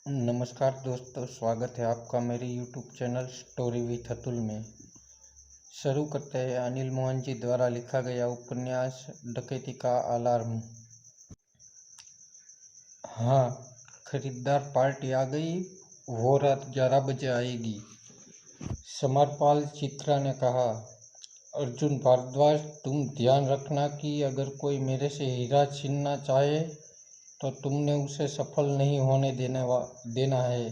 नमस्कार दोस्तों, स्वागत है आपका मेरे YouTube channel story with Atul में। शुरू करते हैं अनिल मोहन जी द्वारा लिखा गया उपन्यास डकैती का अलार्म। हाँ, खरीदार पार्टी आ गई। वो रात 11 बजे आएगी, समरपाल चित्रा ने कहा। अर्जुन भारद्वाज, तुम ध्यान रखना कि अगर कोई मेरे से हीरा छीनना चाहे तो तुमने उसे सफल नहीं होने देना है।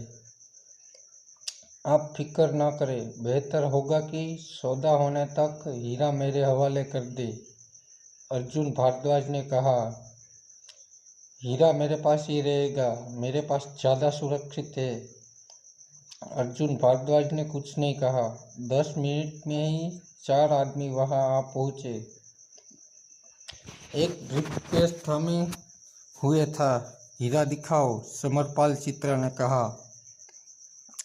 आप फिक्र ना करें, बेहतर होगा कि सौदा होने तक हीरा मेरे हवाले कर दे, अर्जुन भारद्वाज ने कहा। हीरा मेरे पास ही रहेगा, मेरे पास ज़्यादा सुरक्षित है। अर्जुन भारद्वाज ने कुछ नहीं कहा। 10 मिनट में ही 4 आदमी वहां आ पहुंचे। एक ब्रीफकेस थामे हुए था। हीरा दिखाओ, समरपाल चित्रा ने कहा।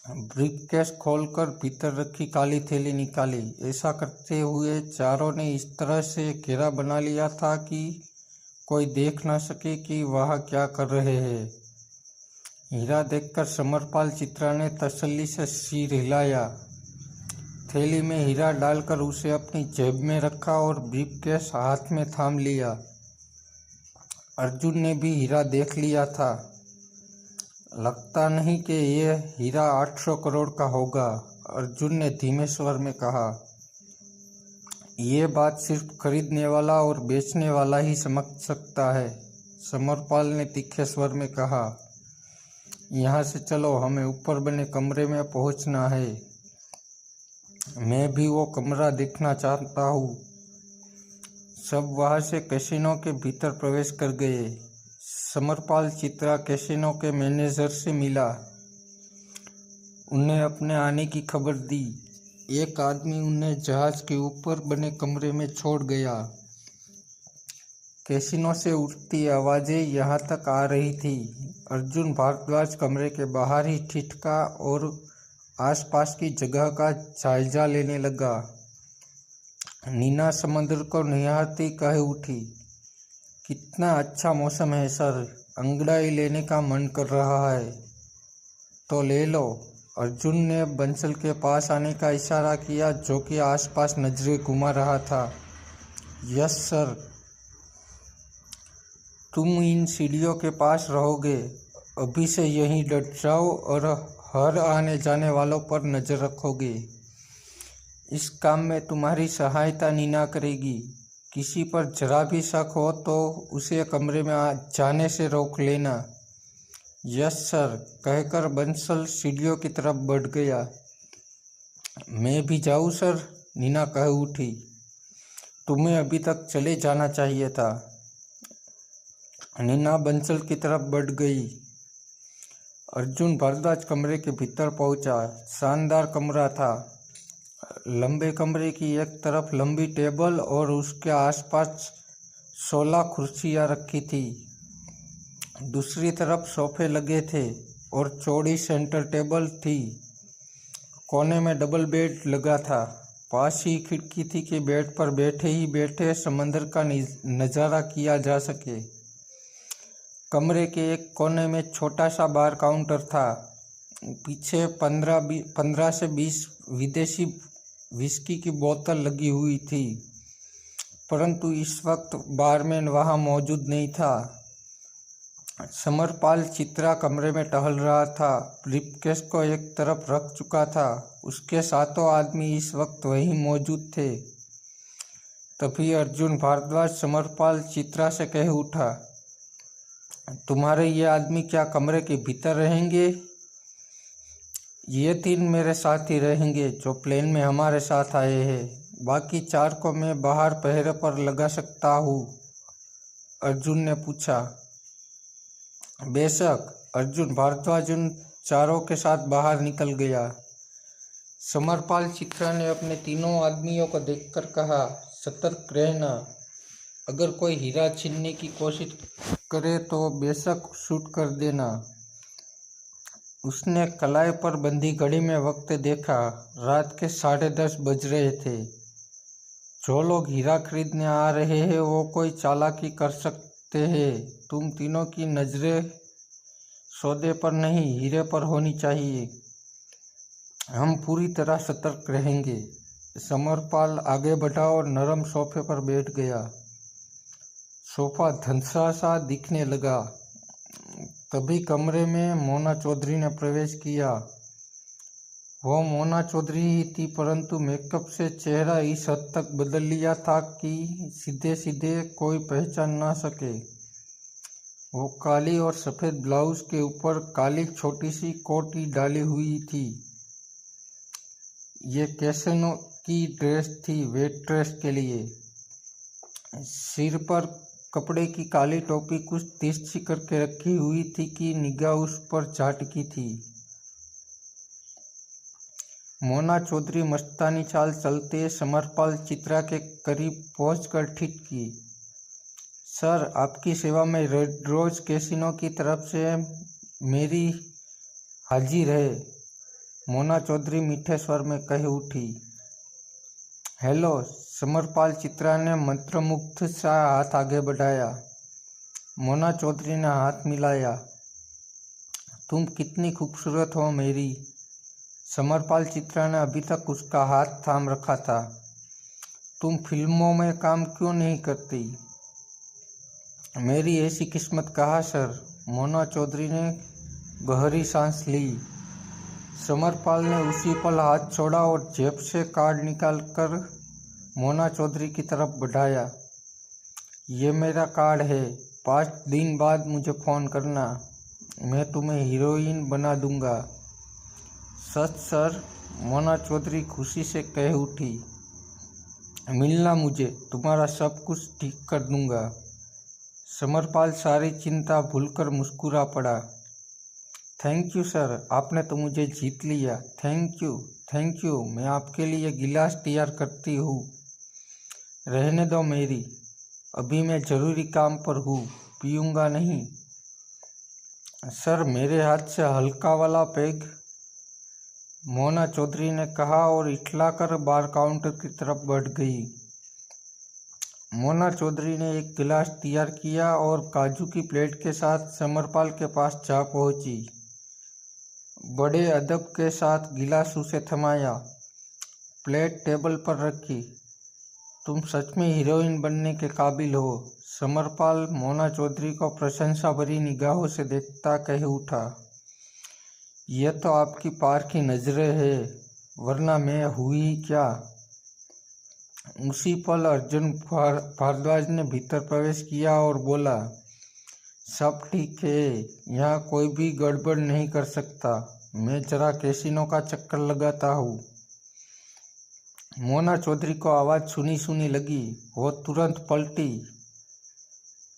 ब्रीफकेस खोलकर भीतर रखी काली थैली निकाली। ऐसा करते हुए चारों ने इस तरह से घेरा बना लिया था कि कोई देख न सके कि वह क्या कर रहे हैं। हीरा देखकर समरपाल चित्रा ने तसल्ली से सिर हिलाया। थैली में हीरा डालकर उसे अपनी जेब में रखा और ब्रीफकेस हाथ में थाम लिया। अर्जुन ने भी हीरा देख लिया था। लगता नहीं कि यह हीरा 800 करोड़ का होगा, अर्जुन ने धीमे स्वर में कहा। यह बात सिर्फ खरीदने वाला और बेचने वाला ही समझ सकता है, समरपाल ने तीखे स्वर में कहा। यहाँ से चलो, हमें ऊपर बने कमरे में पहुँचना है। मैं भी वो कमरा देखना चाहता हूँ। सब वहाँ से कैसीनो के भीतर प्रवेश कर गए। समरपाल चित्रा कैसीनो के मैनेजर से मिला। उन्हें अपने आने की खबर दी। एक आदमी उन्हें जहाज के ऊपर बने कमरे में छोड़ गया। कैसीनो से उठती आवाज़ें यहाँ तक आ रही थी। अर्जुन भारद्वाज कमरे के बाहर ही ठिठका और आसपास की जगह का जायजा लेने लगा। नीना समुद्र को निहारती कह उठी, कितना अच्छा मौसम है सर, अंगड़ाई लेने का मन कर रहा है। तो ले लो, अर्जुन ने बंसल के पास आने का इशारा किया, जो कि आसपास नजरें घुमा रहा था। Yes sir. तुम इन सीढ़ियों के पास रहोगे। अभी से यहीं डट जाओ और हर आने जाने वालों पर नजर रखोगे। इस काम में तुम्हारी सहायता नीना करेगी। किसी पर जरा भी शक हो तो उसे कमरे में जाने से रोक लेना। यस सर, कहकर बंसल सीढ़ियों की तरफ बढ़ गया। मैं भी जाऊँ सर, नीना कह उठी। तुम्हें अभी तक चले जाना चाहिए था। नीना बंसल की तरफ बढ़ गई। अर्जुन भारद्वाज कमरे के भीतर पहुंचा। शानदार कमरा था। लंबे कमरे की एक तरफ लंबी टेबल और उसके आसपास 16 कुर्सियां रखी थी। दूसरी तरफ सोफे लगे थे और चौड़ी सेंटर टेबल थी। कोने में डबल बेड लगा था। पास ही खिड़की थी कि बेड पर बैठे ही बैठे समंदर का नज़ारा किया जा सके। कमरे के एक कोने में छोटा सा बार काउंटर था। पीछे 15 से 20 विदेशी विस्की की बोतल लगी हुई थी, परंतु इस वक्त बारमैन वहां मौजूद नहीं था। समरपाल चित्रा कमरे में टहल रहा था। ब्रीफकेस को एक तरफ रख चुका था। उसके सातों आदमी इस वक्त वहीं मौजूद थे। तभी अर्जुन भारद्वाज समरपाल चित्रा से कह उठा, तुम्हारे ये आदमी क्या कमरे के भीतर रहेंगे? ये 3 मेरे साथ ही रहेंगे जो प्लेन में हमारे साथ आए हैं। बाकी 4 को मैं बाहर पहरे पर लगा सकता हूँ, अर्जुन ने पूछा। बेशक, अर्जुन भारद्वाज उन 4 के साथ बाहर निकल गया। समरपाल चित्रा ने अपने तीनों आदमियों को देखकर कहा, सतर्क रहना। अगर कोई हीरा छीनने की कोशिश करे तो बेशक शूट कर देना। उसने कलाई पर बंधी घड़ी में वक्त देखा। रात के 10:30 बज रहे थे। जो लोग हीरा खरीदने आ रहे हैं वो कोई चालाकी कर सकते हैं। तुम तीनों की नज़रें सौदे पर नहीं, हीरे पर होनी चाहिए। हम पूरी तरह सतर्क रहेंगे। समरपाल आगे बढ़ा और नरम सोफे पर बैठ गया। सोफा धंसा सा दिखने लगा। तभी कमरे में मोना चौधरी ने प्रवेश किया। वो मोना चौधरी ही थी, परंतु मेकअप से चेहरा इस हद तक बदल लिया था कि सीधे सीधे कोई पहचान ना सके। वो काली और सफ़ेद ब्लाउज के ऊपर काली छोटी सी कोटी डाली हुई थी। ये कैसेनो की ड्रेस थी, वेट्रेस के लिए। सिर पर कपड़े की काली टोपी कुछ तिरछी करके रखी हुई थी कि निगाह उस पर जा टिकी थी। मोना चौधरी मस्तानी चाल चलते समरपाल चित्रा के करीब पहुंचकर ठिठकी। सर, आपकी सेवा में रेड रोज कैसीनो की तरफ से मेरी हाजिर है, मोना चौधरी मीठे स्वर में कह उठी। हेलो, समरपाल चित्रा ने मंत्रमुग्ध सा हाथ आगे बढ़ाया। मोना चौधरी ने हाथ मिलाया। तुम कितनी खूबसूरत हो मेरी। समरपाल चित्रा ने अभी तक उसका हाथ थाम रखा था। तुम फिल्मों में काम क्यों नहीं करती। मेरी ऐसी किस्मत कहाँ सर, मोना चौधरी ने गहरी सांस ली। समरपाल ने उसी पल हाथ छोड़ा और जेब से कार्ड निकालकर मोना चौधरी की तरफ बढ़ाया। ये मेरा कार्ड है, 5 दिन बाद मुझे फ़ोन करना, मैं तुम्हें हीरोइन बना दूंगा। सच सर, मोना चौधरी खुशी से कह उठी। मिलना मुझे, तुम्हारा सब कुछ ठीक कर दूंगा। समरपाल सारी चिंता भूलकर मुस्कुरा पड़ा। थैंक यू सर, आपने तो मुझे जीत लिया। Thank you. मैं आपके लिए गिलास तैयार करती हूँ। रहने दो मेरी, अभी मैं ज़रूरी काम पर हूँ, पीऊँगा नहीं। सर, मेरे हाथ से हल्का वाला पैग, मोना चौधरी ने कहा और इठलाकर बार काउंटर की तरफ बढ़ गई। मोना चौधरी ने एक गिलास तैयार किया और काजू की प्लेट के साथ समरपाल के पास जा पहुंची। बड़े अदब के साथ गिलास उसे थमाया, प्लेट टेबल पर रखी। तुम सच में हीरोइन बनने के काबिल हो, समरपाल मोना चौधरी को प्रशंसा भरी निगाहों से देखता कह उठा। यह तो आपकी पार की नजरें है, वरना मैं हुई क्या। उसी पल अर्जुन भारद्वाज ने भीतर प्रवेश किया और बोला, सब ठीक है, यहाँ कोई भी गड़बड़ नहीं कर सकता, मैं जरा कैसीनो का चक्कर लगाता हूँ। मोना चौधरी को आवाज़ सुनी सुनी लगी। वो तुरंत पलटी।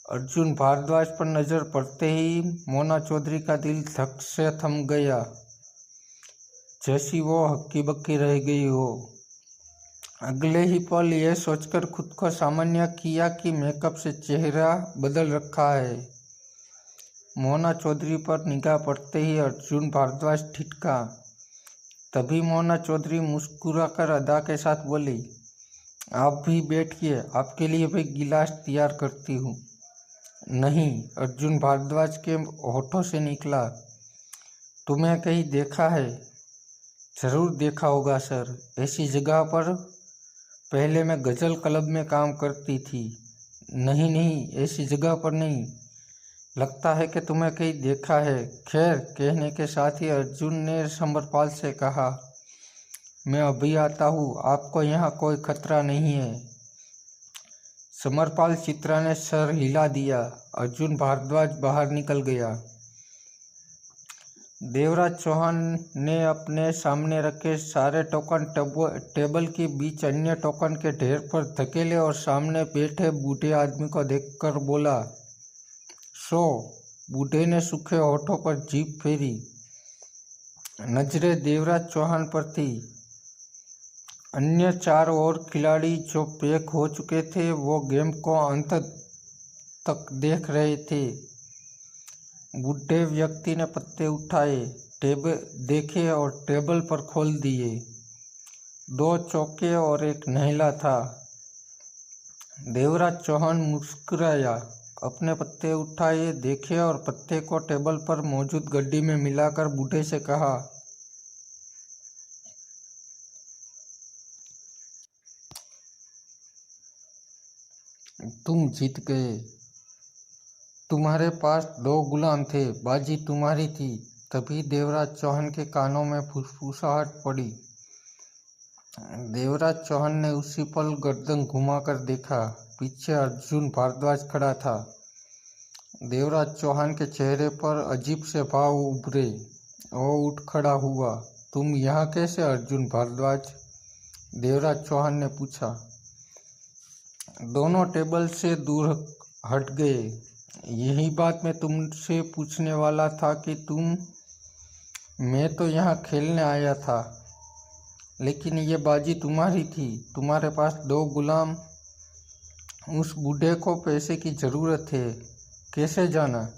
अर्जुन भारद्वाज पर नज़र पड़ते ही मोना चौधरी का दिल धक से थम गया, जैसी वो हक्की बक्की रह गई हो। अगले ही पल यह सोचकर खुद को सामान्य किया कि मेकअप से चेहरा बदल रखा है। मोना चौधरी पर निगाह पड़ते ही अर्जुन भारद्वाज ठिठका। तभी मोना चौधरी मुस्कुराकर अदा के साथ बोली, आप भी बैठिए, आपके लिए भी गिलास तैयार करती हूँ। नहीं, अर्जुन भारद्वाज के होठों से निकला। तुम्हें कहीं देखा है। जरूर देखा होगा सर, ऐसी जगह पर पहले मैं गज़ल क्लब में काम करती थी। नहीं, ऐसी जगह पर नहीं, लगता है कि तुम्हें कहीं देखा है। खैर, कहने के साथ ही अर्जुन ने समरपाल से कहा, मैं अभी आता हूँ, आपको यहाँ कोई खतरा नहीं है। समरपाल चित्रा ने सर हिला दिया। अर्जुन भारद्वाज बाहर निकल गया। देवराज चौहान ने अपने सामने रखे सारे टोकन टेबल के बीच अन्य टोकन के ढेर पर धकेले और सामने बैठे बूढ़े आदमी को देखकर बोला, सो। बूढ़े ने सूखे होठों पर जीभ फेरी। नजरें देवराज चौहान पर थी। अन्य 4 और खिलाड़ी जो पैक हो चुके थे वो गेम को अंत तक देख रहे थे। बूढ़े व्यक्ति ने पत्ते उठाए, टेबल देखे और टेबल पर खोल दिए। 2 चौके और एक नहला था। देवराज चौहान मुस्कुराया। अपने पत्ते उठाए, देखे और पत्ते को टेबल पर मौजूद गड्डी में मिलाकर बूढ़े से कहा, तुम जीत गए। तुम्हारे पास 2 गुलाम थे, बाजी तुम्हारी थी। तभी देवराज चौहान के कानों में फुसफुसाहट पड़ी। देवराज चौहान ने उसी पल गर्दन घुमाकर देखा। पीछे अर्जुन भारद्वाज खड़ा था। देवराज चौहान के चेहरे पर अजीब से भाव उभरे। वो उठ खड़ा हुआ। तुम यहाँ कैसे अर्जुन भारद्वाज? देवराज चौहान ने पूछा। दोनों टेबल से दूर हट गए। यही बात मैं तुमसे पूछने वाला था कि मैं तो यहाँ खेलने आया था, लेकिन ये बाजी तुम्हारी थी। तुम्हारे पास 2 गुलाम। उस बूढ़े को पैसे की ज़रूरत है, कैसे जाना?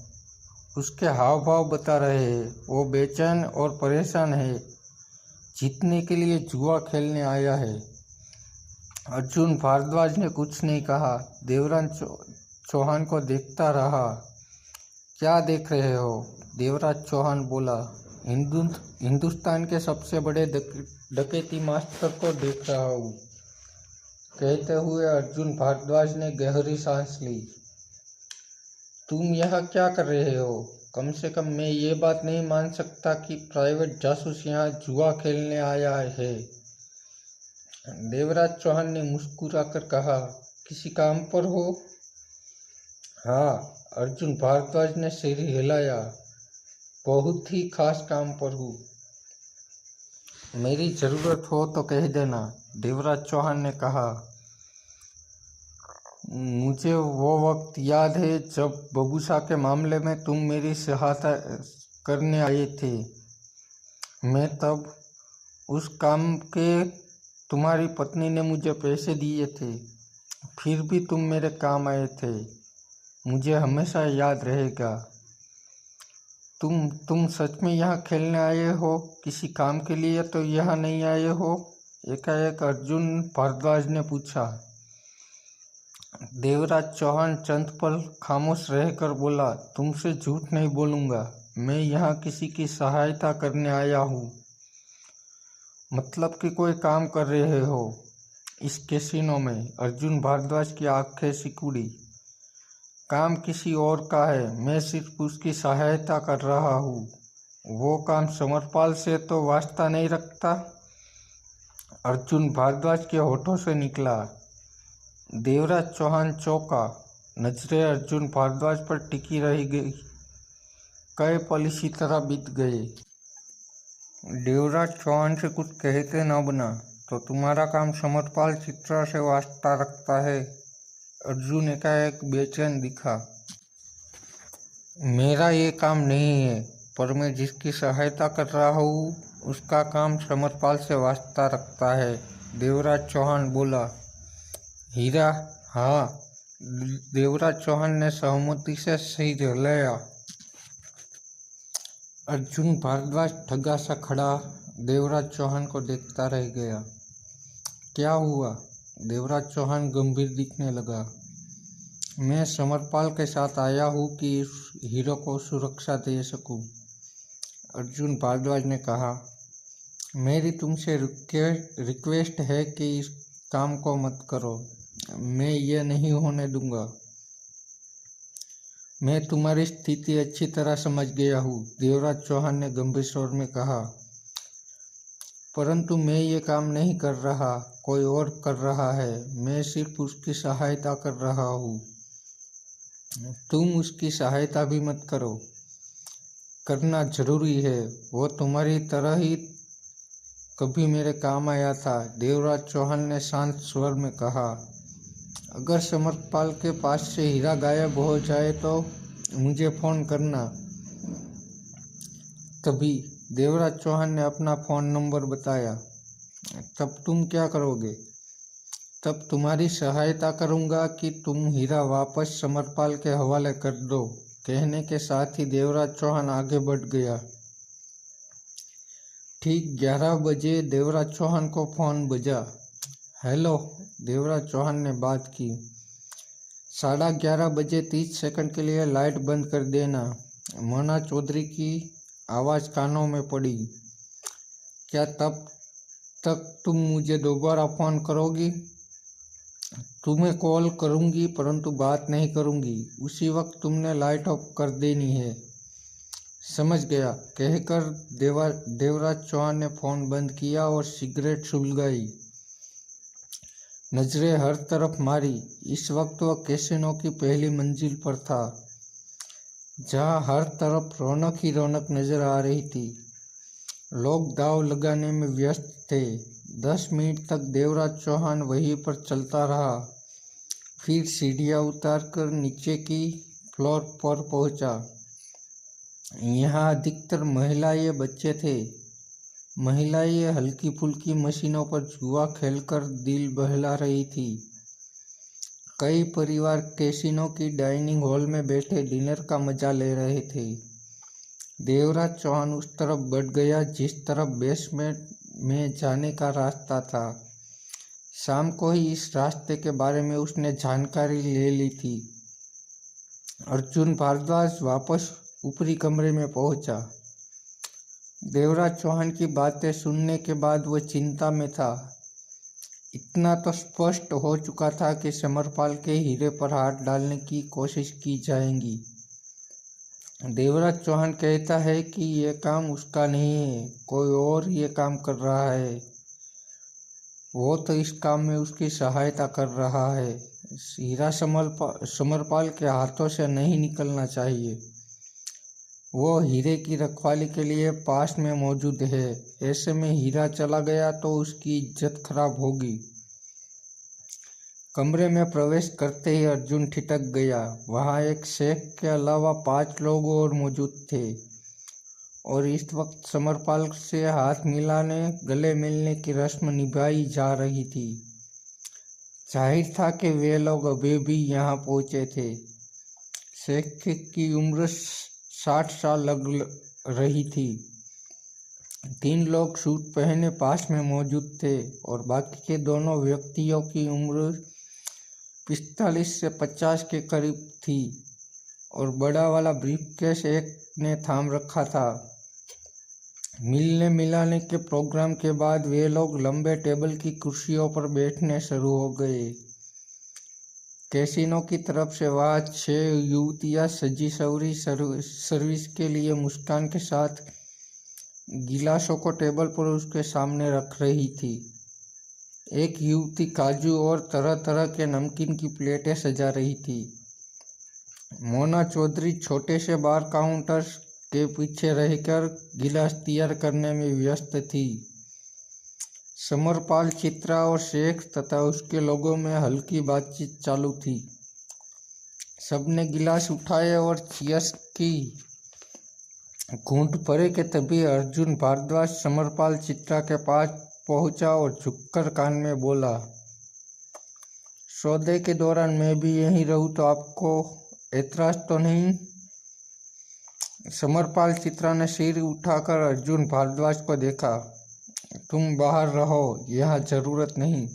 उसके हाव भाव बता रहे हैं। वो बेचैन और परेशान है, जीतने के लिए जुआ खेलने आया है। अर्जुन भारद्वाज ने कुछ नहीं कहा। देवराज चौहान को देखता रहा। क्या देख रहे हो? देवराज चौहान बोला। हिंदुस्तान के सबसे बड़े डकैती मास्टर को देख रहा हूँ। कहते हुए अर्जुन भारद्वाज ने गहरी सांस ली। तुम यहाँ क्या कर रहे हो? कम से कम मैं ये बात नहीं मान सकता कि प्राइवेट जासूस यहाँ जुआ खेलने आया है। देवराज चौहान ने मुस्कुराकर कहा, किसी काम पर हो? हाँ, अर्जुन भारद्वाज ने सिर हिलाया। बहुत ही खास काम पर हूँ। मेरी ज़रूरत हो तो कह देना। देवराज चौहान ने कहा। मुझे वो वक्त याद है जब बबूसा के मामले में तुम मेरी सहायता करने आए थे। मैं तब उस काम के तुम्हारी पत्नी ने मुझे पैसे दिए थे, फिर भी तुम मेरे काम आए थे। मुझे हमेशा याद रहेगा। तुम सच में यहाँ खेलने आए हो? किसी काम के लिए तो यहाँ नहीं आए हो? एकाएक अर्जुन भारद्वाज ने पूछा। देवराज चौहान चंद पल खामोश रहकर बोला, तुमसे झूठ नहीं बोलूँगा। मैं यहाँ किसी की सहायता करने आया हूँ। मतलब कि कोई काम कर रहे हो इस कैसीनो में? अर्जुन भारद्वाज की आंखें सिकुड़ी। काम किसी और का है, मैं सिर्फ उसकी सहायता कर रहा हूँ। वो काम समरपाल से तो वास्ता नहीं रखता? अर्जुन भारद्वाज के होठों से निकला। देवराज चौहान चौंका। नजरें अर्जुन भारद्वाज पर टिकी रह गई। कई पल इसी तरह बीत गए। देवराज चौहान से कुछ कहते न बना तो तुम्हारा काम समरपाल चित्रा से वास्ता रखता है? अर्जुन एकाएक बेचैन दिखा। मेरा ये काम नहीं है, पर मैं जिसकी सहायता कर रहा हूँ उसका काम समरपाल से वास्ता रखता है। देवराज चौहान बोला। हीरा? हाँ। देवराज चौहान ने सहमति से सिर हिलाया। अर्जुन भारद्वाज ठगा सा खड़ा देवराज चौहान को देखता रह गया। क्या हुआ? देवराज चौहान गंभीर दिखने लगा। मैं समरपाल के साथ आया हूँ कि इस हीरो को सुरक्षा दे सकूं। अर्जुन भारद्वाज ने कहा। मेरी तुमसे रिक्वेस्ट है कि इस काम को मत करो। मैं ये नहीं होने दूंगा। मैं तुम्हारी स्थिति अच्छी तरह समझ गया हूँ, देवराज चौहान ने गंभीर स्वर में कहा। परंतु मैं ये काम नहीं कर रहा, कोई और कर रहा है। मैं सिर्फ उसकी सहायता कर रहा हूँ। तुम उसकी सहायता भी मत करो। करना जरूरी है। वो तुम्हारी तरह ही कभी मेरे काम आया था, देवराज चौहान ने शांत स्वर में कहा। अगर समरपाल के पास से हीरा गायब हो जाए तो मुझे फ़ोन करना। तभी देवराज चौहान ने अपना फ़ोन नंबर बताया। तब तुम क्या करोगे? तब तुम्हारी सहायता करूंगा कि तुम हीरा वापस समरपाल के हवाले कर दो। कहने के साथ ही देवराज चौहान आगे बढ़ गया। ठीक 11 बजे देवराज चौहान को फ़ोन बजा। हेलो, देवराज चौहान ने बात की। 11:30 बजे 30 सेकंड के लिए लाइट बंद कर देना। मोना चौधरी की आवाज़ कानों में पड़ी। क्या तब तक तुम मुझे दोबारा फ़ोन करोगी? तुम्हें कॉल करूंगी परंतु बात नहीं करूंगी। उसी वक्त तुमने लाइट ऑफ कर देनी है। समझ गया, कहकर देवराज चौहान ने फ़ोन बंद किया और सिगरेट सुलगाई। नजरें हर तरफ मारी। इस वक्त वह कैसीनो की पहली मंजिल पर था, जहां हर तरफ रौनक ही रौनक नजर आ रही थी। लोग दाव लगाने में व्यस्त थे। 10 मिनट तक देवराज चौहान वहीं पर चलता रहा, फिर सीढ़ियां उतारकर नीचे की फ्लोर पर पहुंचा। यहाँ अधिकतर महिलाएं बच्चे थे। महिलाएं हल्की फुल्की मशीनों पर जुआ खेलकर दिल बहला रही थी। कई परिवार कैसीनो की डाइनिंग हॉल में बैठे डिनर का मजा ले रहे थे। देवराज चौहान उस तरफ बढ़ गया जिस तरफ बेसमेंट में जाने का रास्ता था। शाम को ही इस रास्ते के बारे में उसने जानकारी ले ली थी। अर्जुन भारद्वाज वापस ऊपरी कमरे में पहुंचा। देवराज चौहान की बातें सुनने के बाद वह चिंता में था। इतना तो स्पष्ट हो चुका था कि समरपाल के हीरे पर हाथ डालने की कोशिश की जाएगी। देवराज चौहान कहता है कि यह काम उसका नहीं है, कोई और ये काम कर रहा है। वो तो इस काम में उसकी सहायता कर रहा है। हीरा समरपाल के हाथों से नहीं निकलना चाहिए। वो हीरे की रखवाली के लिए पास में मौजूद है। ऐसे में हीरा चला गया तो उसकी इज्जत खराब होगी। कमरे में प्रवेश करते ही अर्जुन ठिठक गया। वहाँ एक शेख के अलावा 5 लोग और मौजूद थे और इस वक्त समरपाल से हाथ मिलाने, गले मिलने की रस्म निभाई जा रही थी। जाहिर था कि वे लोग अभी भी यहाँ पहुँचे थे। शेख की उम्र 60 साल लग रही थी। 3 लोग सूट पहने पास में मौजूद थे और बाकी के दोनों व्यक्तियों की उम्र 45 से 50 के करीब थी और बड़ा वाला ब्रीफकेस एक ने थाम रखा था। मिलने मिलाने के प्रोग्राम के बाद वे लोग लंबे टेबल की कुर्सियों पर बैठने शुरू हो गए। कैसीनो की तरफ से वहाँ 6 युवतियाँ सजी सवरी सर्विस के लिए मुस्कान के साथ गिलासों को टेबल पर उसके सामने रख रही थी। एक युवती काजू और तरह तरह के नमकीन की प्लेटें सजा रही थी। मोना चौधरी छोटे से बार काउंटर के पीछे रहकर गिलास तैयार करने में व्यस्त थी। समरपाल, चित्रा और शेख तथा उसके लोगों में हल्की बातचीत चालू थी। सबने गिलास उठाए और चियर्स की। घूंट भरे के तभी अर्जुन भारद्वाज समरपाल, चित्रा के पास पहुंचा और झुककर कान में बोला, सौदे के दौरान मैं भी यहीं रहूं तो आपको ऐतराज तो नहीं? समरपाल, चित्रा ने सिर उठाकर अर्जुन भारद्वाज को देखा। तुम बाहर रहो, यहाँ जरूरत नहीं।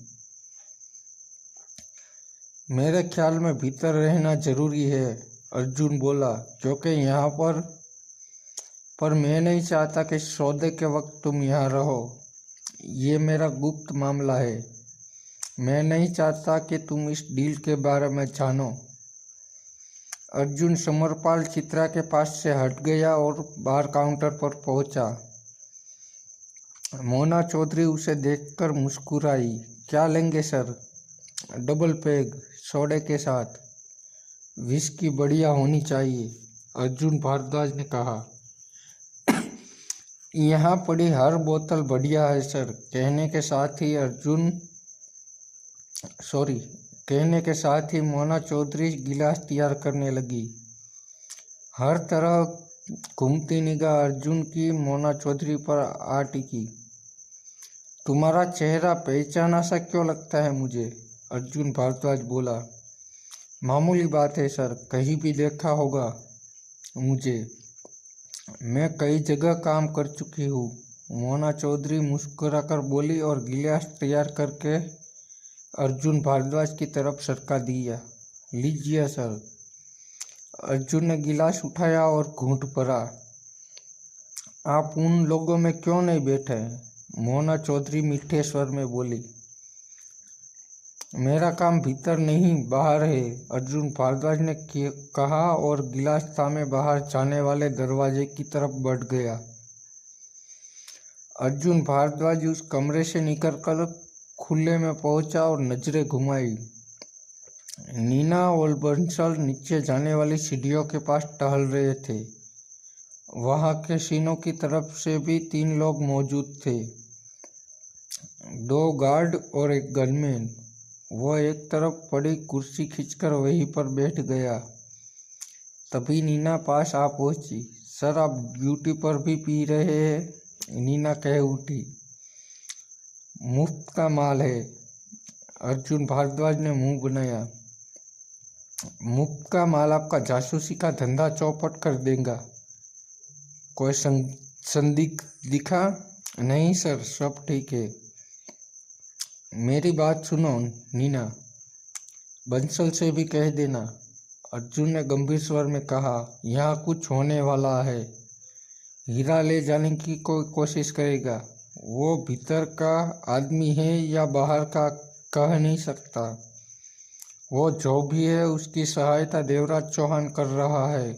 मेरे ख्याल में भीतर रहना जरूरी है, अर्जुन बोला, क्योंकि यहाँ पर मैं नहीं चाहता कि सौदे के वक्त तुम यहाँ रहो। ये मेरा गुप्त मामला है। मैं नहीं चाहता कि तुम इस डील के बारे में जानो। अर्जुन समरपाल, चित्रा के पास से हट गया और बार काउंटर पर पहुंचा। मोना चौधरी उसे देखकर मुस्कुराई। क्या लेंगे सर? डबल पैग सोडे के साथ। विस्की बढ़िया होनी चाहिए, अर्जुन भारद्वाज ने कहा। यहाँ पड़ी हर बोतल बढ़िया है सर, कहने के साथ ही मोना चौधरी गिलास तैयार करने लगी। हर तरह घूमती निगाह अर्जुन की मोना चौधरी पर आ टिकी। तुम्हारा चेहरा पहचाना सा क्यों लगता है मुझे? अर्जुन भारद्वाज बोला। मामूली बात है सर, कहीं भी देखा होगा मुझे। मैं कई जगह काम कर चुकी हूँ, मोना चौधरी मुस्कुराकर बोली और गिलास तैयार करके अर्जुन भारद्वाज की तरफ सरका दिया। लीजिए सर। अर्जुन ने गिलास उठाया और घूंट भरा। आप उन लोगों में क्यों नहीं बैठे? मोना चौधरी मीठे स्वर में बोली। मेरा काम भीतर नहीं बाहर है, अर्जुन भारद्वाज ने कहा और गिलास थामे बाहर जाने वाले दरवाजे की तरफ बढ़ गया। अर्जुन भारद्वाज उस कमरे से निकलकर खुले में पहुंचा और नजरें घुमाई। नीना और बंसल नीचे जाने वाली सीढ़ियों के पास टहल रहे थे। वहां कैसीनो की तरफ से भी 3 लोग मौजूद थे, 2 गार्ड और एक गनमैन। वो एक तरफ पड़ी कुर्सी खींचकर वहीं पर बैठ गया। तभी नीना पास आ पहुंची। सर, आप ड्यूटी पर भी पी रहे हैं? नीना कह उठी। मुफ्त का माल है, अर्जुन भारद्वाज ने मुंह बनाया। मुफ्त का माल आपका जासूसी का धंधा चौपट कर देगा। कोई संदिग्ध दिखा? नहीं सर, सब ठीक है। मेरी बात सुनो नीना, बंसल से भी कह देना, अर्जुन ने गंभीर स्वर में कहा। यहाँ कुछ होने वाला है। हीरा ले जाने की कोई कोशिश करेगा। वो भीतर का आदमी है या बाहर का, कह नहीं सकता। वो जो भी है उसकी सहायता देवराज चौहान कर रहा है।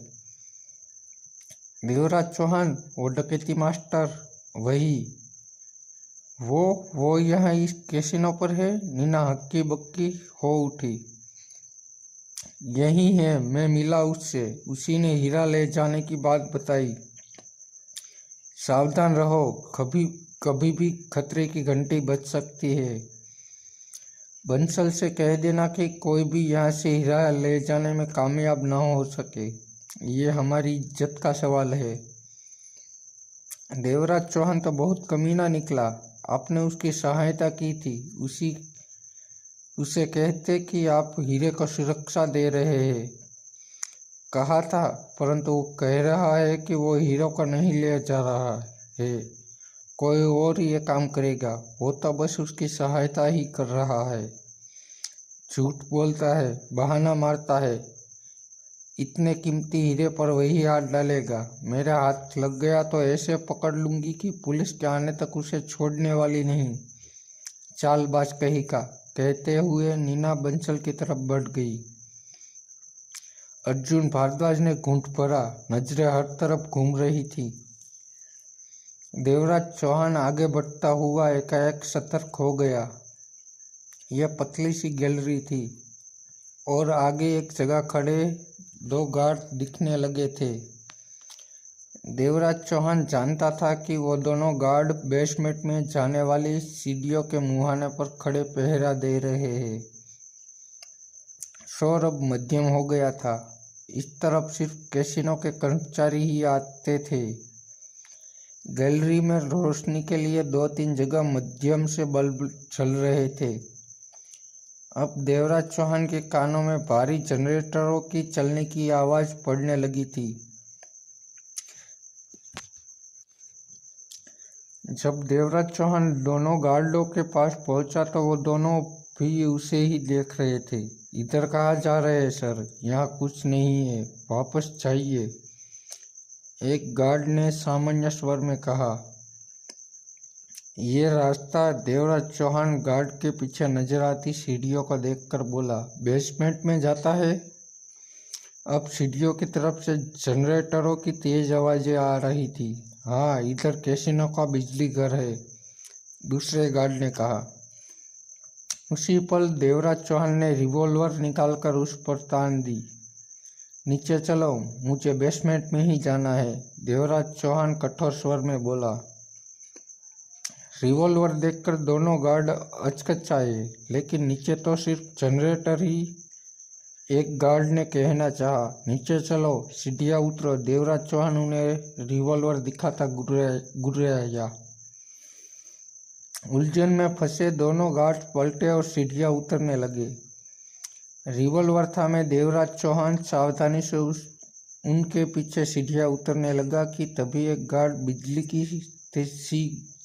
देवराज चौहान? वो डकैती मास्टर? वही। वो यहाँ इस कैसीनो पर है? नीना हक्की बक्की हो उठी। यही है, मैं मिला उससे, उसी ने हीरा ले जाने की बात बताई। सावधान रहो, कभी भी खतरे की घंटी बज सकती है। बंसल से कह देना कि कोई भी यहाँ से हीरा ले जाने में कामयाब न हो सके। ये हमारी इज्जत का सवाल है। देवराज चौहान तो बहुत कमीना निकला, आपने उसकी सहायता की थी। उसे कहते कि आप हीरे को सुरक्षा दे रहे हैं। कहा था, परंतु वो कह रहा है कि वो हीरो को नहीं ले जा रहा है, कोई और ये काम करेगा। वो तो बस उसकी सहायता ही कर रहा है। झूठ बोलता है, बहाना मारता है। इतने कीमती हीरे पर वही हाथ डालेगा। मेरा हाथ लग गया तो ऐसे पकड़ लूंगी कि पुलिस के आने तक उसे छोड़ने वाली नहीं। चालबाज कहीं का, कहते हुए नीना बंसल की तरफ बढ़ गई। अर्जुन भारद्वाज ने घूंट भरा, नजरें हर तरफ घूम रही थी। देवराज चौहान आगे बढ़ता हुआ एकाएक सतर्क हो गया। यह पतली सी गैलरी थी और आगे एक जगह खड़े 2 गार्ड दिखने लगे थे। देवराज चौहान जानता था कि वो दोनों गार्ड बेसमेंट में जाने वाली सीढ़ियों के मुहाने पर खड़े पहरा दे रहे हैं। शोर अब मध्यम हो गया था। इस तरफ सिर्फ कैसीनो के कर्मचारी ही आते थे। गैलरी में रोशनी के लिए 2-3 जगह मध्यम से बल्ब जल रहे थे। अब देवराज चौहान के कानों में भारी जनरेटरों की चलने की आवाज पड़ने लगी थी। जब देवराज चौहान दोनों गार्डों के पास पहुंचा तो वो दोनों भी उसे ही देख रहे थे। इधर कहाँ जा रहे हैं सर? यहाँ कुछ नहीं है, वापस जाइए, एक गार्ड ने सामान्य स्वर में कहा। ये रास्ता, देवराज चौहान गार्ड के पीछे नजर आती सीढ़ियों को देखकर बोला, बेसमेंट में जाता है। अब सीढ़ियों की तरफ से जनरेटरों की तेज आवाजें आ रही थी। हाँ, इधर कैसीनो का बिजली घर है, दूसरे गार्ड ने कहा। उसी पल देवराज चौहान ने रिवॉल्वर निकालकर उस पर तान दी। नीचे चलो, मुझे बेसमेंट में ही जाना है, देवराज चौहान कठोर स्वर में बोला। रिवॉल्वर देखकर दोनों गार्ड अचकचाए, लेकिन नीचे तो सिर्फ जनरेटर ही। एक गार्ड ने कहना चाहा, नीचे चलो, सीढ़ियाँ उतरो। देवराज चौहान उन्हें रिवॉल्वर दिखाता गुर्राया। उलझन में फंसे दोनों गार्ड पलटे और सीढ़ियाँ उतरने लगे। रिवॉल्वर थामे देवराज चौहान सावधानी से उनके पीछे सीढ़ियाँ उतरने लगा कि तभी एक गार्ड बिजली की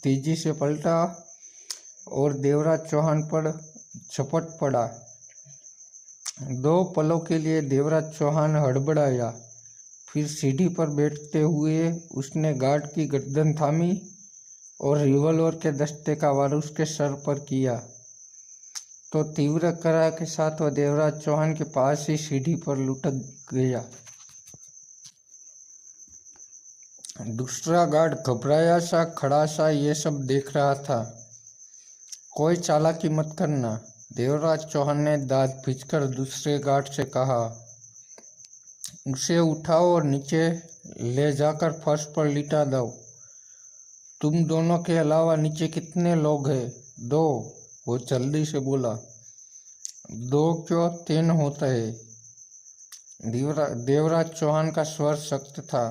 तेजी से पलटा और देवराज चौहान पर झपट पड़ा। 2 पलों के लिए देवराज चौहान हड़बड़ाया। फिर सीढ़ी पर बैठते हुए उसने गार्ड की गर्दन थामी और रिवॉल्वर के दस्ते का वार उसके सर पर किया तो तीव्र करार के साथ वह देवराज चौहान के पास ही सीढ़ी पर लुढ़क गया। दूसरा गार्ड घबराया सा खड़ा सा ये सब देख रहा था। कोई चालाकी मत करना, देवराज चौहान ने दांत भींचकर दूसरे गार्ड से कहा। उसे उठाओ और नीचे ले जाकर फर्श पर लिटा दो। तुम दोनों के अलावा नीचे कितने लोग हैं? 2, वो जल्दी से बोला। 2 क्यों, 3 होता है। देवराज चौहान का स्वर सख्त था।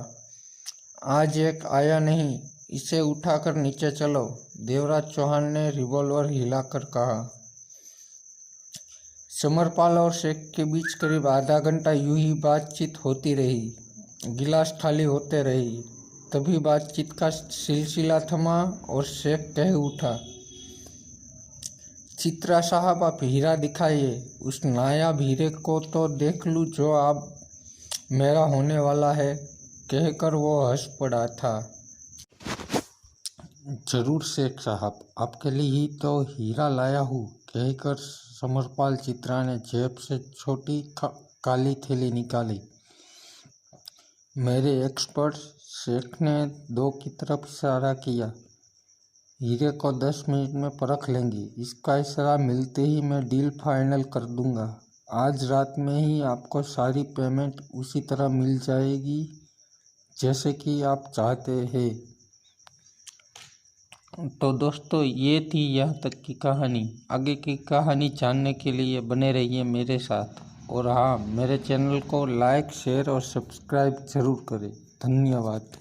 आज एक आया नहीं, इसे उठाकर नीचे चलो, देवराज चौहान ने रिवॉल्वर हिलाकर कहा। समरपाल और शेख के बीच करीब आधा घंटा यूं ही बातचीत होती रही, गिलास खाली होते रही। तभी बातचीत का सिलसिला थमा और शेख कह उठा, चित्रा साहब आप हीरा दिखाइए, उस नायाब हीरे को तो देख लूँ जो आप मेरा होने वाला है। कहकर वो हंस पड़ा था। जरूर शेख साहब, आपके लिए ही तो हीरा लाया हूँ, कहकर समरपाल चित्रा ने जेब से छोटी काली थैली निकाली। मेरे एक्सपर्ट, शेख ने 2 की तरफ इशारा किया। हीरे को 10 मिनट में परख लेंगे। इसका इशारा मिलते ही मैं डील फाइनल कर दूंगा। आज रात में ही आपको सारी पेमेंट उसी तरह मिल जाएगी जैसे कि आप चाहते हैं। तो दोस्तों, ये थी यहाँ तक की कहानी। आगे की कहानी जानने के लिए बने रहिए मेरे साथ। और हाँ, मेरे चैनल को लाइक, शेयर और सब्सक्राइब जरूर करें। धन्यवाद।